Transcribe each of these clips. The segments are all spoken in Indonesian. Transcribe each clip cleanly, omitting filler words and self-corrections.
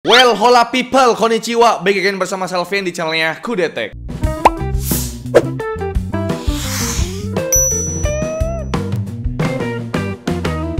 Well, hola people, konnichiwa. Baik again bersama Selvian di channelnya Kudetek.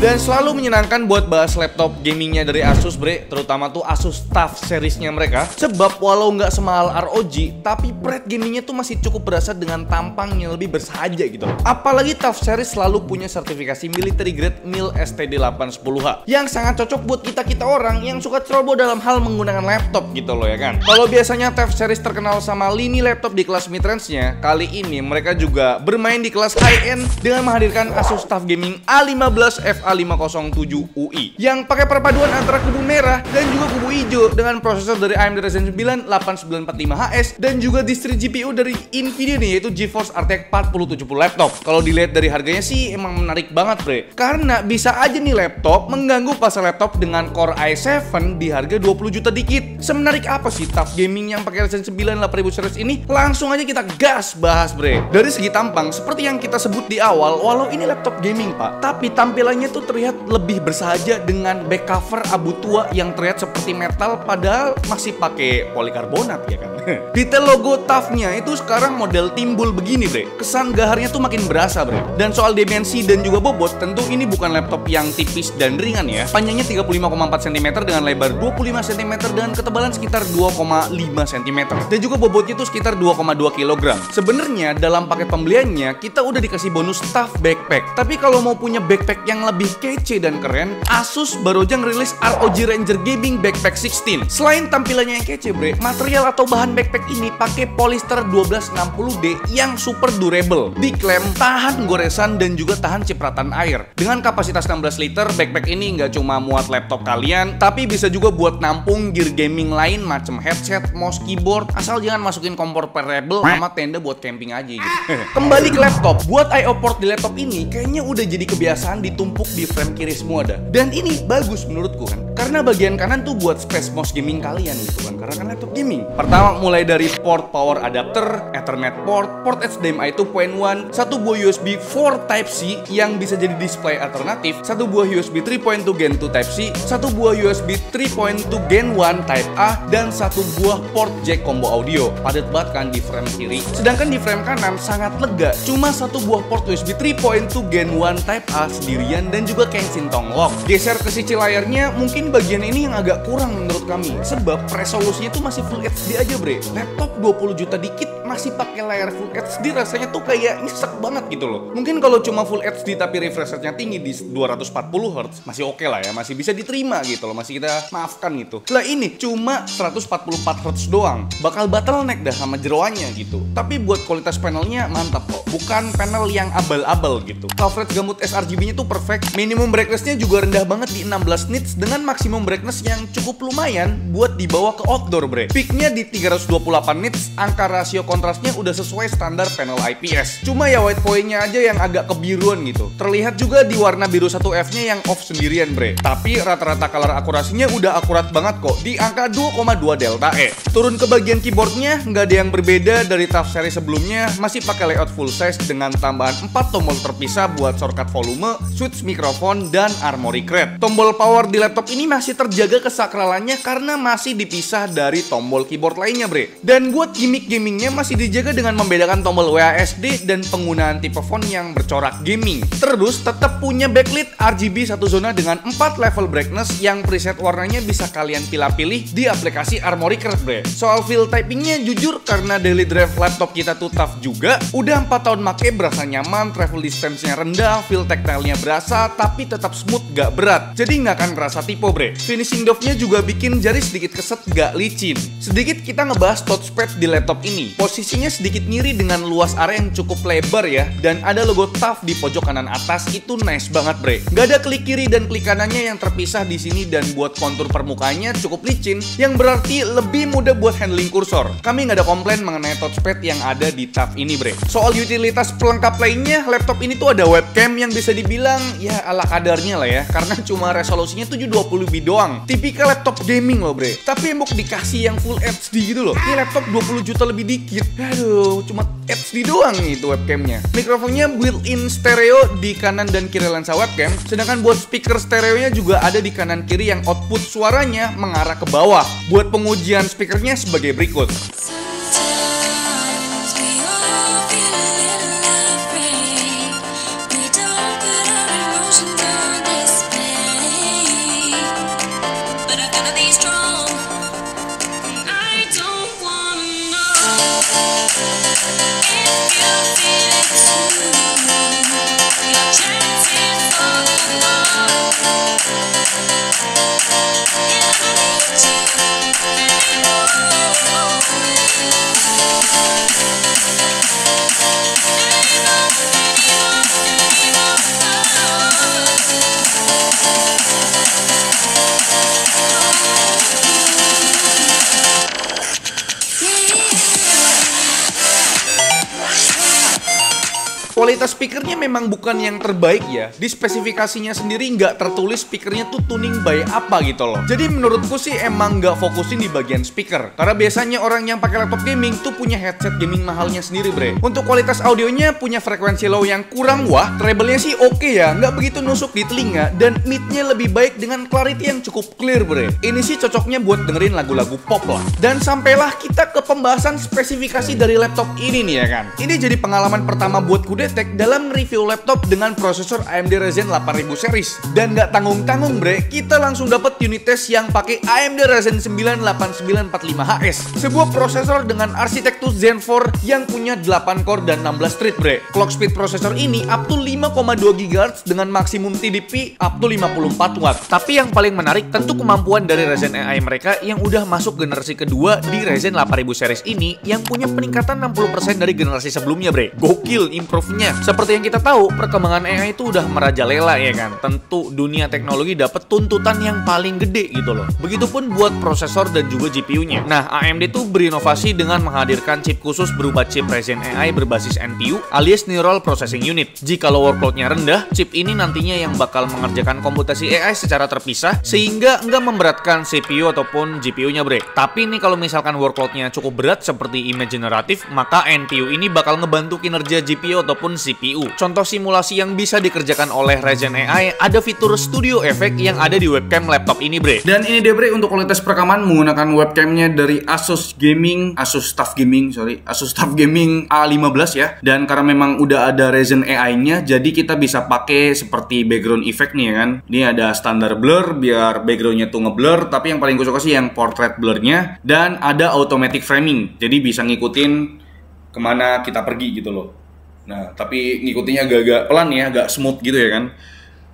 Dan selalu menyenangkan buat bahas laptop gamingnya dari Asus, bre. Terutama tuh Asus TUF seriesnya mereka. Sebab walau nggak semahal ROG, tapi pret gamingnya tuh masih cukup berasa dengan tampang yang lebih bersahaja gitu. Apalagi TUF series selalu punya sertifikasi military grade MIL STD810H yang sangat cocok buat kita orang yang suka ceroboh dalam hal menggunakan laptop gitu loh ya kan. Kalau biasanya TUF series terkenal sama lini laptop di kelas mid-range-nya, kali ini mereka juga bermain di kelas high-end dengan menghadirkan Asus TUF Gaming A15 FA507 UI yang pakai perpaduan antara kubu merah dan juga kubu hijau dengan prosesor dari AMD Ryzen 9 8945HS dan juga distri GPU dari Nvidia nih, yaitu GeForce RTX 4070 laptop. Kalau dilihat dari harganya sih emang menarik banget bre, karena bisa aja nih laptop mengganggu pasar laptop dengan Core i7 di harga 20 juta dikit. Semenarik apa sih TUF Gaming yang pakai Ryzen 9 8000 series ini? Langsung aja kita gas bahas bre. Dari segi tampang, seperti yang kita sebut di awal, walau ini laptop gaming pak, tapi tampilannya tuh terlihat lebih bersahaja dengan back cover abu tua yang terlihat seperti metal padahal masih pakai polikarbonat ya kan. Detail logo TUF-nya itu sekarang model timbul begini bre. Kesan gaharnya tuh makin berasa bre. Dan soal dimensi dan juga bobot, tentu ini bukan laptop yang tipis dan ringan ya. Panjangnya 35,4 cm dengan lebar 25 cm dengan ketebalan sekitar 2,5 cm. Dan juga bobotnya itu sekitar 2,2 kg. Sebenarnya dalam paket pembeliannya kita udah dikasih bonus TUF backpack. Tapi kalau mau punya backpack yang lebih kece dan keren, Asus baru aja ngerilis ROG Ranger Gaming Backpack 16. Selain tampilannya yang kece bre, material atau bahan backpack ini pakai polyester 1260D yang super durable. Diklaim tahan goresan dan juga tahan cipratan air. Dengan kapasitas 16 liter, backpack ini nggak cuma muat laptop kalian, tapi bisa juga buat nampung gear gaming lain macam headset, mouse, keyboard, asal jangan masukin kompor portable sama tenda buat camping aja gitu. Kembali ke laptop, buat I/O port di laptop ini kayaknya udah jadi kebiasaan ditumpuk di frame kiri semua dah. Dan ini bagus menurutku kan, karena bagian kanan tuh buat space mouse gaming kalian gitu kan, karena kan laptop gaming. Pertama mulai dari port power adapter, Ethernet port HDMI 2.1, satu buah USB 4 Type-C yang bisa jadi display alternatif, satu buah USB 3.2 Gen 2 Type-C, satu buah USB 3.2 Gen 1 Type A, dan satu buah port jack combo audio. Padat banget kan di frame kiri. Sedangkan di frame kanan sangat lega, cuma satu buah port USB 3.2 Gen 1 Type A sendirian dan juga Kensington lock. Geser ke sisi layarnya, mungkin bagian ini yang agak kurang menurut kami, sebab resolusinya tuh masih Full HD aja bre. Laptop 20 juta dikit masih pakai layar Full HD, rasanya tuh kayak nyesek banget gitu loh. Mungkin kalau cuma Full HD tapi refresh rate-nya tinggi di 240 Hz masih oke lah ya, masih bisa diterima gitu loh, masih kita maafkan gitu. Lah ini cuma 144 Hz doang, bakal bottleneck dah sama jeroannya gitu. Tapi buat kualitas panelnya mantap kok, bukan panel yang abal-abal gitu. Coverage gamut sRGB-nya tuh perfect, minimum brightness-nya juga rendah banget di 16 nits dengan maksimum brightness yang cukup lumayan buat dibawa ke outdoor bre. Peak-nya di 328 nits, angka rasio kontrasnya udah sesuai standar panel IPS. Cuma ya white point-nya aja yang agak kebiruan gitu. Terlihat juga di warna biru 1F-nya yang off sendirian bre. Tapi rata-rata color akurasinya udah akurat banget kok, di angka 2,2 delta E. Turun ke bagian keyboardnya, nggak ada yang berbeda dari TUF seri sebelumnya, masih pakai layout full size dengan tambahan 4 tombol terpisah buat shortcut volume, switch mikrofon, dan armory crate. Tombol power di laptop ini masih terjaga kesakralannya karena masih dipisah dari tombol keyboard lainnya bre. Dan buat gimmick gamingnya masih dijaga dengan membedakan tombol WASD dan penggunaan tipe font yang bercorak gaming. Terus tetap punya backlit RGB satu zona dengan 4 level brightness yang preset warnanya bisa kalian pilih-pilih di aplikasi Armory Crate bre. Soal feel typingnya jujur karena daily drive laptop kita tuh TUF juga, udah 4 tahun make berasa nyaman, travel distance-nya rendah, feel tactile-nya berasa tapi tetap smooth gak berat, jadi nggak akan kerasa tipe bre. Finishing doff-nya juga bikin jari sedikit keset gak licin. Sedikit kita ngebahas touchpad di laptop ini. Posisinya sedikit ngiri dengan luas area yang cukup lebar ya, dan ada logo TUF di pojok kanan atas, itu nice banget bre. Gak ada klik kiri dan klik kanannya yang terpisah di sini, dan buat kontur permukaannya cukup licin, yang berarti lebih mudah buat handling kursor. Kami nggak ada komplain mengenai touchpad yang ada di TUF ini bre. Soal utilitas pelengkap lainnya, laptop ini tuh ada webcam yang bisa dibilang ya ala kadarnya lah ya, karena cuma resolusinya 720p doang. Tipikal laptop gaming loh bre, tapi mau dikasih yang Full HD gitu loh. Ini laptop 20 juta lebih dikit, Aduh, cuma HD doang nih itu webcamnya. Mikrofonnya built-in stereo di kanan dan kiri lensa webcam, sedangkan buat speaker stereonya juga ada di kanan kiri yang output suaranya mengarah ke bawah. Buat pengujian speakernya sebagai berikut. Kualitas speakernya memang bukan yang terbaik ya. Di spesifikasinya sendiri nggak tertulis speakernya tuh tuning by apa gitu loh. Jadi menurutku sih emang nggak fokusin di bagian speaker. Karena biasanya orang yang pakai laptop gaming tuh punya headset gaming mahalnya sendiri bre. Untuk kualitas audionya punya frekuensi low yang kurang wah. Treble-nya sih oke ya, nggak begitu nusuk di telinga. Dan mid-nya lebih baik dengan clarity yang cukup clear bre. Ini sih cocoknya buat dengerin lagu-lagu pop lah. Dan sampailah kita ke pembahasan spesifikasi dari laptop ini nih ya kan. Ini jadi pengalaman pertama buat Kudet dalam review laptop dengan prosesor AMD Ryzen 8000 series. Dan gak tanggung-tanggung bre, kita langsung dapat unit test yang pakai AMD Ryzen 9 8945HS. Sebuah prosesor dengan arsitektur Zen 4 yang punya 8 core dan 16 thread bre. Clock speed prosesor ini up to 5,2 GHz dengan maksimum TDP up to 54 Watt. Tapi yang paling menarik tentu kemampuan dari Ryzen AI mereka yang udah masuk generasi kedua di Ryzen 8000 series ini yang punya peningkatan 60% dari generasi sebelumnya bre. Gokil improve-nya. Seperti yang kita tahu, perkembangan AI itu udah merajalela ya kan. Tentu dunia teknologi dapat tuntutan yang paling gede gitu loh. Begitupun buat prosesor dan juga GPU-nya. Nah, AMD tuh berinovasi dengan menghadirkan chip khusus berupa chip Ryzen AI berbasis NPU alias Neural Processing Unit. Jika workload-nya rendah, chip ini nantinya yang bakal mengerjakan komputasi AI secara terpisah sehingga nggak memberatkan CPU ataupun GPU-nya bre. Tapi nih kalau misalkan workload-nya cukup berat seperti image generatif, maka NPU ini bakal ngebantu kinerja GPU ataupun CPU. Contoh simulasi yang bisa dikerjakan oleh Ryzen AI ada fitur Studio Effect yang ada di webcam laptop ini bre. Dan ini deh bre untuk kualitas perekaman menggunakan webcamnya dari Asus TUF Gaming A15 ya. Dan karena memang udah ada Ryzen AI-nya, jadi kita bisa pakai seperti background effect nih ya kan. Ini ada standar blur biar backgroundnya tuh ngeblur, tapi yang paling gue suka sih yang portrait blurnya. Dan ada automatic framing, jadi bisa ngikutin kemana kita pergi gitu loh. Nah, tapi ngikutinnya agak-agak pelan ya, agak smooth gitu ya kan.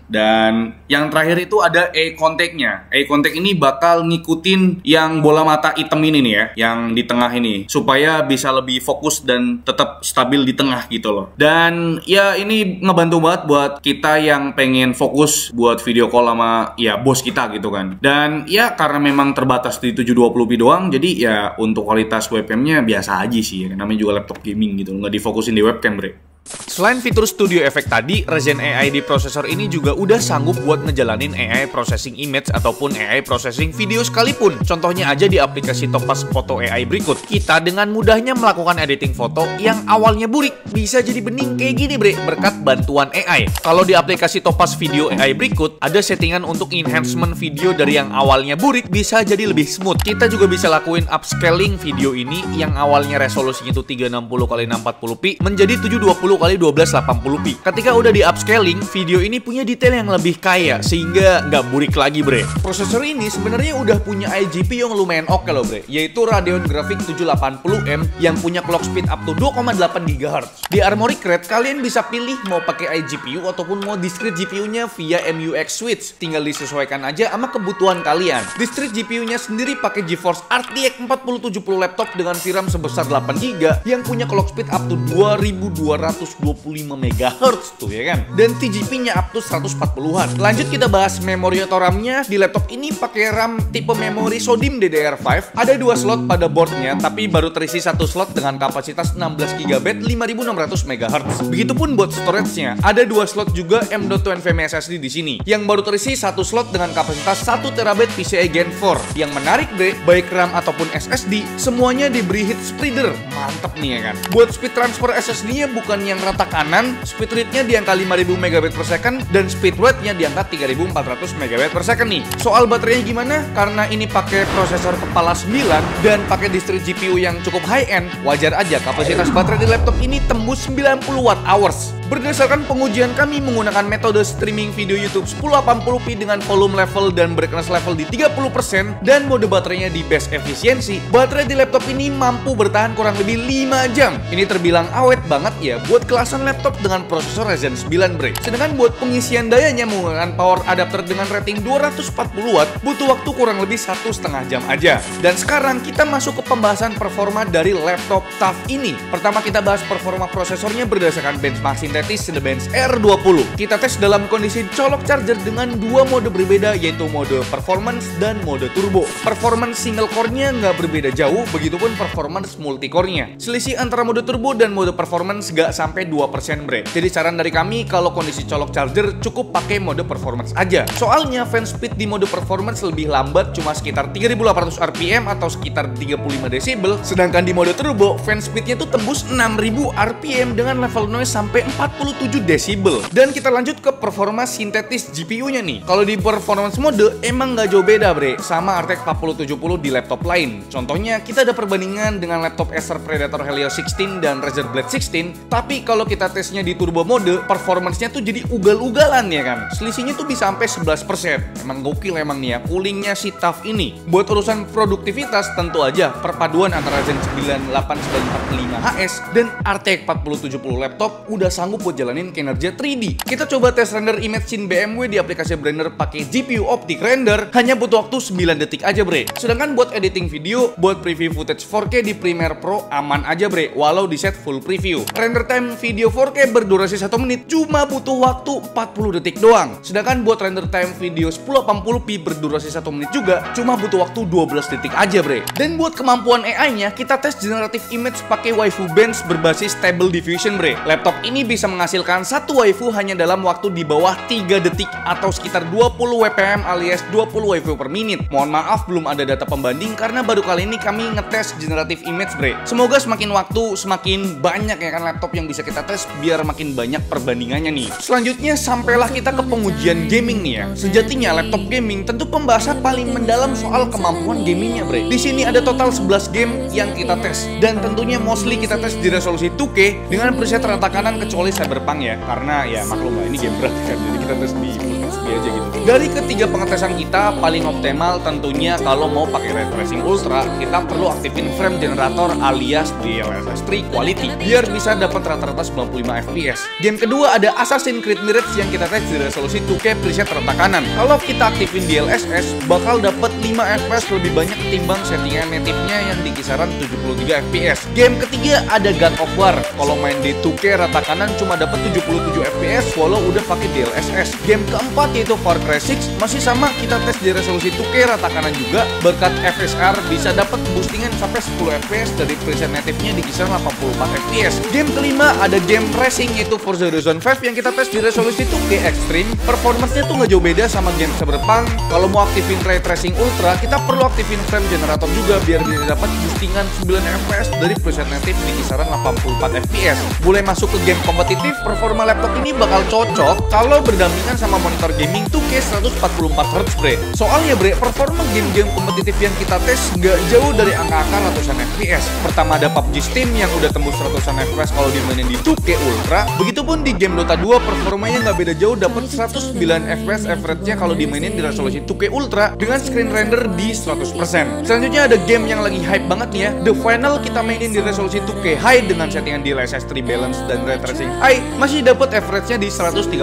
Dan yang terakhir itu ada eye contact-nya. Eye contact ini bakal ngikutin yang bola mata hitam ini nih ya, yang di tengah ini, supaya bisa lebih fokus dan tetap stabil di tengah gitu loh. Dan ya ini ngebantu banget buat kita yang pengen fokus buat video call sama ya bos kita gitu kan. Dan ya karena memang terbatas di 720p doang, jadi ya untuk kualitas webcamnya biasa aja sih ya. Namanya juga laptop gaming gitu, nggak difokusin di webcam bre. Selain fitur Studio Effect tadi, Ryzen AI di prosesor ini juga udah sanggup buat ngejalanin AI processing image ataupun AI processing video sekalipun. Contohnya aja di aplikasi Topaz Photo AI berikut. Kita dengan mudahnya melakukan editing foto yang awalnya burik bisa jadi bening kayak gini bre, berkat bantuan AI. Kalau di aplikasi Topaz Video AI berikut, ada settingan untuk enhancement video dari yang awalnya burik bisa jadi lebih smooth. Kita juga bisa lakuin upscaling video ini yang awalnya resolusinya itu 360x640p menjadi 720x1280p. Ketika udah di upscaling, video ini punya detail yang lebih kaya sehingga nggak burik lagi bre. Prosesor ini sebenarnya udah punya iGPU yang lumayan oke loh bre, yaitu Radeon Graphics 780M yang punya clock speed up to 2,8 GHz. Di Armoury Crate kalian bisa pilih mau pakai iGPU ataupun mau discrete GPU-nya via MUX switch. Tinggal disesuaikan aja sama kebutuhan kalian. Discrete GPU-nya sendiri pakai GeForce RTX 4070 laptop dengan VRAM sebesar 8GB yang punya clock speed up to 2200 125 MHz tuh ya kan. Dan TGP-nya up to 140-an. Lanjut kita bahas memori atau RAM-nya. Di laptop ini pakai RAM tipe memori SODIMM DDR5. Ada 2 slot pada boardnya, tapi baru terisi 1 slot dengan kapasitas 16 GB 5600 MHz. Begitupun buat storage-nya. Ada 2 slot juga M.2 NVMe SSD di sini, yang baru terisi 1 slot dengan kapasitas 1 TB PCIe Gen 4. Yang menarik bre, baik RAM ataupun SSD, semuanya diberi heat spreader. Mantep nih ya kan. Buat speed transfer SSD-nya bukan yang rata kanan, speed read-nya di angka 5000 MB/s dan speed write-nya di angka 3400 MB/s nih. Soal baterainya gimana? Karena ini pakai prosesor kepala 9 dan pakai distro GPU yang cukup high-end, wajar aja kapasitas baterai di laptop ini tembus 90 Wh. Berdasarkan pengujian kami menggunakan metode streaming video YouTube 1080p dengan volume level dan brightness level di 30% dan mode baterainya di best efisiensi, baterai di laptop ini mampu bertahan kurang lebih 5 jam. Ini terbilang awet banget ya buat kelasan laptop dengan prosesor Ryzen 9 bre. Sedangkan buat pengisian dayanya menggunakan power adapter dengan rating 240 watt butuh waktu kurang lebih 1,5 jam aja. Dan sekarang kita masuk ke pembahasan performa dari laptop TUF ini. Pertama kita bahas performa prosesornya berdasarkan benchmark sintetis Cinebench R20. Kita tes dalam kondisi colok charger dengan 2 mode berbeda, yaitu mode performance dan mode turbo. Performance single core-nya nggak berbeda jauh, begitupun performance multi core-nya. Selisih antara mode turbo dan mode performance nggak sampai 2% bre. Jadi saran dari kami kalau kondisi colok charger cukup pakai mode performance aja. Soalnya fan speed di mode performance lebih lambat, cuma sekitar 3800 RPM atau sekitar 35 desibel. Sedangkan di mode turbo fan speednya tuh tembus 6000 RPM dengan level noise sampai 47 desibel. Dan kita lanjut ke performa sintetis GPU-nya nih. Kalau di performance mode emang nggak jauh beda bre sama RTX 4070 di laptop lain. Contohnya kita ada perbandingan dengan laptop Acer Predator Helio 16 dan Razer Blade 16. Tapi kalau kita tesnya di turbo mode, performance-nya tuh jadi ugal-ugalan ya kan. Selisihnya tuh bisa sampai 11%. Emang gokil emang nih ya coolingnya si TUF ini. Buat urusan produktivitas tentu aja perpaduan antara Ryzen 9 8945HS dan RTX 4070 laptop udah sanggup buat jalanin kinerja 3D. Kita coba tes render image scene BMW di aplikasi Blender pakai GPU Optic Render, hanya butuh waktu 9 detik aja bre. Sedangkan buat editing video, buat preview footage 4K di Premiere Pro aman aja bre, walau di set full preview. Render time video 4K berdurasi 1 menit cuma butuh waktu 40 detik doang. Sedangkan buat render time video 1080p berdurasi 1 menit juga cuma butuh waktu 12 detik aja bre. Dan buat kemampuan AI-nya, kita tes generative image pakai waifu bench berbasis Stable Diffusion bre. Laptop ini bisa menghasilkan satu waifu hanya dalam waktu di bawah 3 detik atau sekitar 20 WPM alias 20 waifu per menit. Mohon maaf belum ada data pembanding karena baru kali ini kami ngetes generative image bre. Semoga semakin waktu semakin banyak ya kan laptop yang bisa kita tes biar makin banyak perbandingannya nih. Selanjutnya sampailah kita ke pengujian gaming nih ya. Sejatinya laptop gaming tentu pembahasan paling mendalam soal kemampuan gamingnya bre. Di sini ada total 11 game yang kita tes dan tentunya mostly kita tes di resolusi 2K dengan preset rata kanan kecuali Cyberpunk ya, karena ya maklum lah ini game berat kan, jadi kita tes di Full HD aja gitu. Dari ketiga pengetesan kita paling optimal tentunya kalau mau pakai ray tracing ultra kita perlu aktifin frame generator alias DLSS 3 quality biar bisa dapat rata-rata 95 fps. Game kedua ada Assassin's Creed Mirage yang kita tes di resolusi 2K preset rata kanan. Kalau kita aktifin DLSS bakal dapat 5 fps lebih banyak ketimbang settingan native-nya yang di kisaran 73 fps. Game ketiga ada God of War. Kalau main di 2K rata kanan cuma dapat 77 fps walau udah pakai DLSS. Game keempat yaitu Far Cry 6 masih sama kita tes di resolusi 2K rata kanan juga. Berkat FSR bisa dapat boostingan sampai 10 fps dari preset native-nya di kisaran 84 fps. Game kelima ada game racing yaitu Forza Horizon 5 yang kita tes di resolusi 2K Extreme. Performance-nya tuh nggak jauh beda sama game Cyberpunk. Kalau mau aktifin ray tracing ultra kita perlu aktifin frame generator juga biar bisa dapat boostingan 9 fps dari preset native di kisaran 84 fps. Boleh masuk ke game kompetitif, performa laptop ini bakal cocok kalau berdampingan sama monitor gaming 2K 144Hz bre. Soalnya bre, performa game-game kompetitif yang kita tes nggak jauh dari angka-angka ratusan fps. Pertama ada PUBG Steam yang udah tembus ratusan fps kalau dimainin di 2K Ultra. Begitupun di game Dota 2 performanya nggak beda jauh, dapat 109 fps average-nya kalau dimainin di resolusi 2K Ultra dengan screen render di 100%. Selanjutnya ada game yang lagi hype banget nih ya, The Final kita mainin di resolusi 2K High dengan settingan DLSS 3 balance dan ray tracing masih dapat average-nya di 136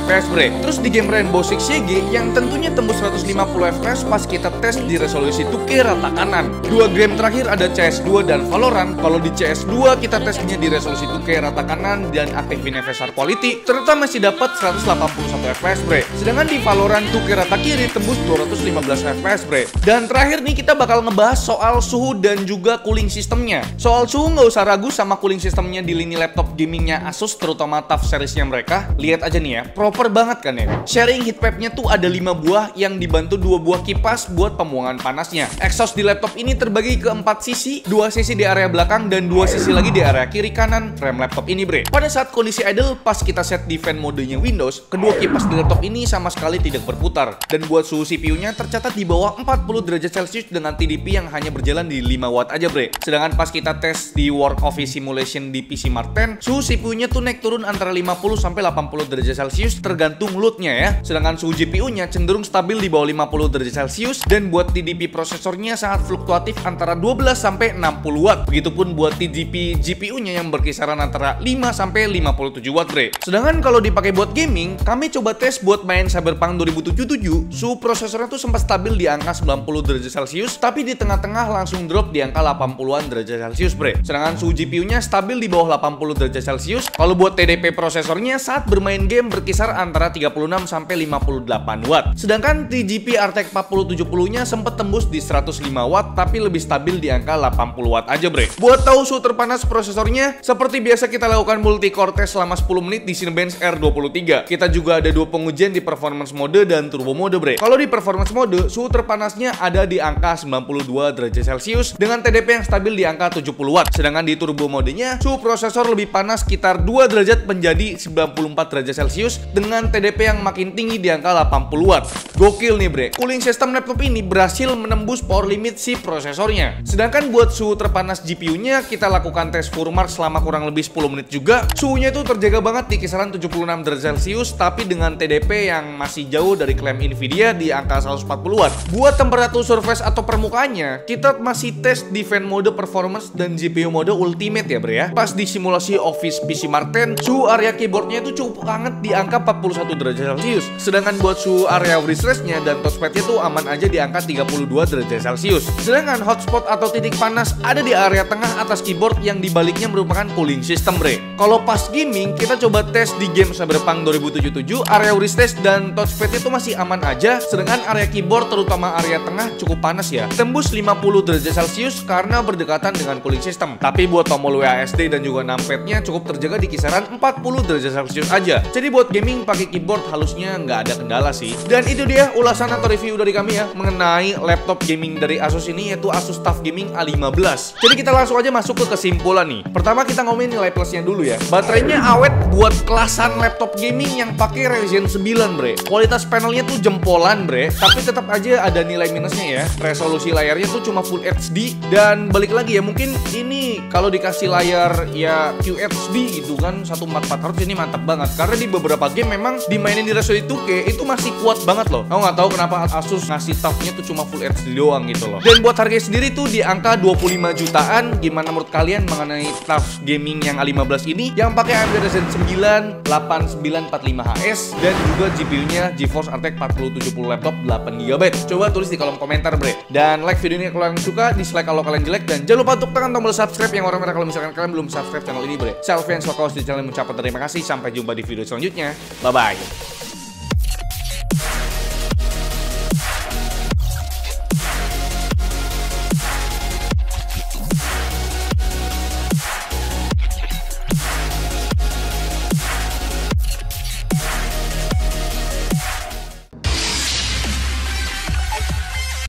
fps bre. Terus di game Rainbow Six Siege yang tentunya tembus 150 fps pas kita tes di resolusi 2K rata kanan. Dua game terakhir ada CS2 dan Valorant. Kalau di CS2 kita tesnya di resolusi 2K rata kanan dan aktifin FSR quality, ternyata masih dapat 181 fps bre. Sedangkan di Valorant 2K rata kiri tembus 215 fps bre. Dan terakhir nih kita bakal ngebahas soal suhu dan juga cooling sistemnya. Soal suhu nggak usah ragu sama cooling sistemnya di lini laptop gamingnya Asus, terutama TUF seriesnya mereka. Lihat aja nih ya, proper banget kan ya. Sharing heatpipe-nya tuh ada 5 buah yang dibantu 2 buah kipas buat pembuangan panasnya. Exhaust di laptop ini terbagi ke 4 sisi, 2 sisi di area belakang dan 2 sisi lagi di area kiri kanan rem laptop ini bre. Pada saat kondisi idle pas kita set di fan modenya Windows, kedua kipas di laptop ini sama sekali tidak berputar. Dan buat suhu CPU-nya tercatat di bawah 40 derajat Celcius dengan TDP yang hanya berjalan di 5 watt aja bre. Sedangkan pas kita tes di Work Office Simulation di PC Mark 10, suhu CPU-nya tuh naik turun antara 50 sampai 80 derajat Celcius tergantung loadnya ya. Sedangkan suhu GPU-nya cenderung stabil di bawah 50 derajat Celcius dan buat TDP prosesornya sangat fluktuatif antara 12 sampai 60 watt. Begitupun buat TDP GPU-nya yang berkisaran antara 5 sampai 57 watt bre. Sedangkan kalau dipakai buat gaming, kami coba tes buat main Cyberpunk 2077, suhu prosesornya tuh sempat stabil di angka 90 derajat Celcius, tapi di tengah-tengah langsung drop di angka 80-an derajat Celcius bre. Sedangkan suhu GPU-nya stabil di bawah 80 derajat Celcius. Kalau buat TDP prosesornya saat bermain game berkisar antara 36 sampai 58 watt. Sedangkan TGP RTX 4070-nya sempat tembus di 105 watt tapi lebih stabil di angka 80 watt aja bre. Buat tahu suhu terpanas prosesornya, seperti biasa kita lakukan multi-core test selama 10 menit di Cinebench R23. Kita juga ada 2 pengujian di performance mode dan turbo mode bre. Kalau di performance mode, suhu terpanasnya ada di angka 92 derajat Celcius dengan TDP yang stabil di angka 70 watt. Sedangkan di turbo modenya, suhu prosesor lebih panas sekitar 2 derajat menjadi 94 derajat Celcius dengan TDP yang makin tinggi di angka 80 watt. Gokil nih bre, cooling system laptop ini berhasil menembus power limit si prosesornya. Sedangkan buat suhu terpanas GPU-nya, kita lakukan tes Furmark selama kurang lebih 10 menit juga. Suhunya itu terjaga banget di kisaran 76 derajat Celcius tapi dengan TDP yang masih jauh dari klaim Nvidia di angka 140 watt. Buat temperatur surface atau permukaannya, kita masih tes di fan mode performance dan GPU mode ultimate ya bre ya. Pas di simulasi Office PC Mark 10, suhu area keyboardnya itu cukup hangat di angka 41 derajat Celcius. Sedangkan buat suhu area refresh-nya dan touchpad-nya tuh aman aja di angka 32 derajat Celcius. Sedangkan hotspot atau titik panas ada di area tengah atas keyboard yang dibaliknya merupakan cooling system bre. Kalau pas gaming, kita coba tes di game Cyberpunk 2077, area refresh dan touchpad itu masih aman aja. Sedangkan area keyboard terutama area tengah cukup panas ya, tembus 50 derajat Celcius karena berdekatan dengan cooling system. Tapi buat tombol WASD dan juga numpad-nya cukup terjaga di kisaran 40 derajat Celcius aja. Jadi buat gaming pakai keyboard halusnya nggak ada kendala sih. Dan itu dia ulasan atau review dari kami ya mengenai laptop gaming dari Asus ini, yaitu Asus TUF Gaming A15. Jadi kita langsung aja masuk ke kesimpulan nih. Pertama kita ngomongin nilai plusnya dulu ya. Baterainya awet buat kelasan laptop gaming yang pakai Ryzen 9 bre. Kualitas panelnya tuh jempolan bre, tapi tetap aja ada nilai minusnya ya. Resolusi layarnya tuh cuma Full HD dan balik lagi ya, mungkin ini kalau dikasih layar ya QHD gitu kan 1440 Hz ini mantap banget. Karena di beberapa game memang dimainin di resolusi 2K itu masih kuat banget loh. Aku nggak tahu kenapa Asus ngasih TUF-nya tuh cuma Full HD doang gitu loh. Dan buat harga sendiri tuh di angka 25 jutaan. Gimana menurut kalian mengenai TUF Gaming yang A15 ini yang pakai AMD Ryzen 9 8945HS dan juga GPU-nya GeForce RTX 4070 laptop 8GB? Coba tulis di kolom komentar bre. Dan like video ini kalau kalian suka, dislike kalau kalian jelek, dan jangan lupa untuk tekan tombol subscribe yang warna merah kalau misalkan kalian belum subscribe channel ini bre. Selfie yang suka di channel mengucapkan terima kasih. Sampai jumpa di video selanjutnya. Bye bye.